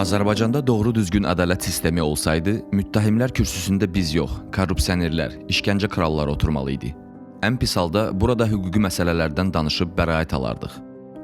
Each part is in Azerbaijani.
Azərbaycanda doğru düzgün ədalət sistemi olsaydı, müttəhimlər kürsüsündə biz yox, korrupsionerlər, işgəncə kralları oturmalı idi. Ən pis halda burada hüquqi məsələlərdən danışıb bəraət alardıq.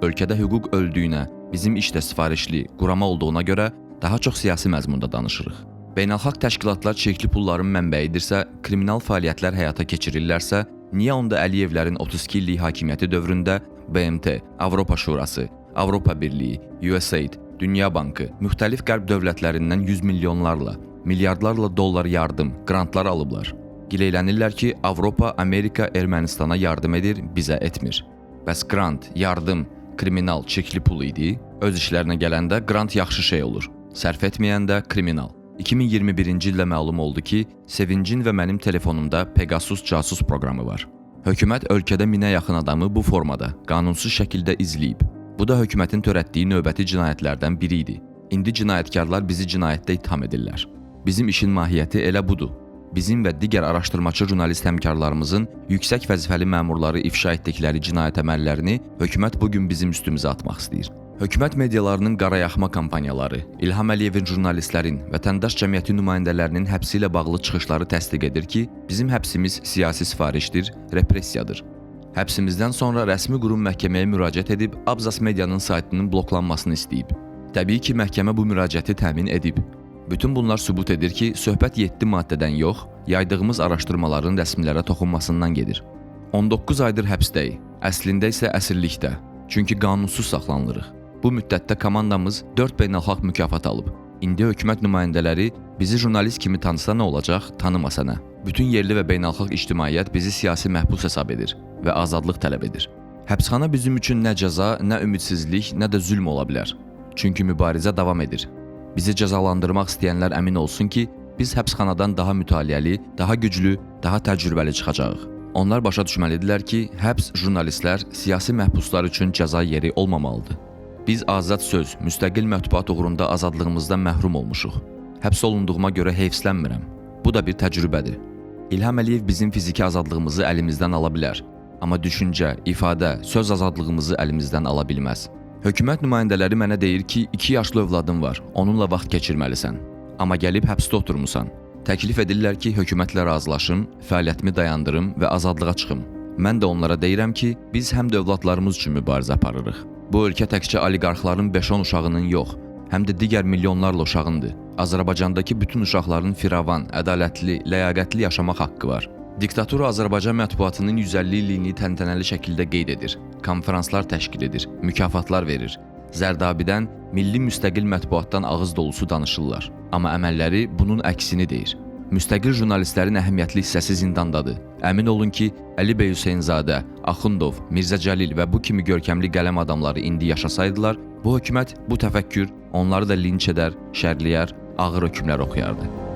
Ölkədə hüquq öldüyünə, bizim işdə sifarişli, qurama olduğuna görə daha çox siyasi məzmunda danışırıq. Beynəlxalq təşkilatlar çirkli pulların mənbəyidirsə, kriminal fəaliyyətlər həyata keçirirlərsə, niyə onda Əliyevlərin 32 illik hakimiyyəti dövründə BMT, Avropa Şurası, Avropa Birliyi, USAID, Dünya Bankı, müxtəlif qərb dövlətlərindən 100 milyonlarla, milyardlarla dollar yardım, qrantlar alıblar. Gileylənirlər ki, Avropa, Amerika Ermənistana yardım edir, bizə etmir. Bəs qrant, yardım, kriminal, çirkli pul idi? Öz işlərinə gələndə qrant yaxşı şey olur, sərf etməyəndə kriminal. 2021-ci ildə məlum oldu ki, Sevincin və mənim telefonumda Pegasus casus proqramı var. Hökumət ölkədə 1000-ə yaxın adamı bu formada, qanunsuz şəkildə izləyib. Bu da hökumətin törətdiyi növbəti cinayətlərdən biri idi. İndi cinayətkarlar bizi cinayətdə ittiham edirlər. Bizim işin mahiyyəti elə budur. Bizim və digər araşdırmaçı jurnalist həmkarlarımızın yüksək vəzifəli məmurları ifşa etdikləri cinayət əməllərini hökumət bugün bizim üstümüzə atmaq istəyir. Hökumət medialarının qarayaxma kampaniyaları, İlham Əliyevin jurnalistlərin, vətəndaş cəmiyyəti nümayəndələrinin həbsi ilə bağlı çıxışları təsdiq edir ki, bizim həbsimiz siyasi sifarişdir, repressiyadır. Həbsimizdən sonra rəsmi qurum məhkəməyə müraciət edib, Abzas Medianın saytının bloklanmasını istəyib. Təbii ki, məhkəmə bu müraciəti təmin edib. Bütün bunlar sübut edir ki, söhbət 7 maddədən yox, yaydığımız araşdırmaların rəsmilərə toxunmasından gedir. 19 aydır həbsdəyik, əslində isə əsirlikdə, çünki qanunsuz saxlanılırıq. Bu müddətdə komandamız 4 beynəlxalq mükafat alıb. İndi hökumət nümayəndələri bizi jurnalist kimi tanısa nə olacaq, tanımasa nə? Bütün yerli və beynəlxalq ictimaiyyət bizi siyasi məhbus hesab edir və azadlıq tələb edir. Həbsxana bizim üçün nə cəza, nə ümidsizlik, nə də zülm ola bilər. Çünki mübarizə davam edir. Bizi cəzalandırmaq istəyənlər əmin olsun ki, biz həbsxanadan daha mütaliəli, daha güclü, daha təcrübəli çıxacağıq. Onlar başa düşməlidirlər ki, həbs jurnalistlər, siyasi məhbuslar üçün cəza yeri olmamalıdır. Biz azad söz, müstəqil mətbuat uğrunda azadlığımızdan məhrum olmuşuq. Həbs olunduğuma görə heyfslənmirəm. Bu da bir təcrübədir. İlham Əliyev bizim fiziki azadlığımızı əlimizdən ala bilər. Amma düşüncə, ifadə, söz azadlığımızı əlimizdən ala bilməz. Hökumət nümayəndələri mənə deyir ki, 2 yaşlı övladın var, onunla vaxt keçirməlisən. Amma gəlib həbsdə oturmusan. Təklif edirlər ki, hökumətlə razılaşım, fəaliyyətimi dayandırım və azadlığa çıxım. Mən də onlara deyirəm ki, biz həm də övladlarımız üçün mübarizə aparırıq. Bu ölkə təkcə oliqarxların 5-10 uşağının yox, həm də digər milyonlarla uşağındır. Azərbaycandakı bütün uşaqların firavan, ədalətli, ləyaqətli yaşamaq haqqı var. Diktatura Azərbaycan mətbuatının 150 illiyini təntənəli şəkildə qeyd edir, konferanslar təşkil edir, mükafatlar verir. Zərdabidən milli müstəqil mətbuatdan ağız dolusu danışırlar. Amma əməlləri bunun əksini deyir. Müstəqil jurnalistlərin əhəmiyyətli hissəsi zindandadır. Əmin olun ki, Əli bəy Hüseynzadə, Axundov, Mirzə Cəlil və bu kimi görkəmli qələm adamları indi yaşasaydılar, bu hökumət, bu təfəkkür onları da linç edər, şərləyər, ağır hökmlər oxuyardı.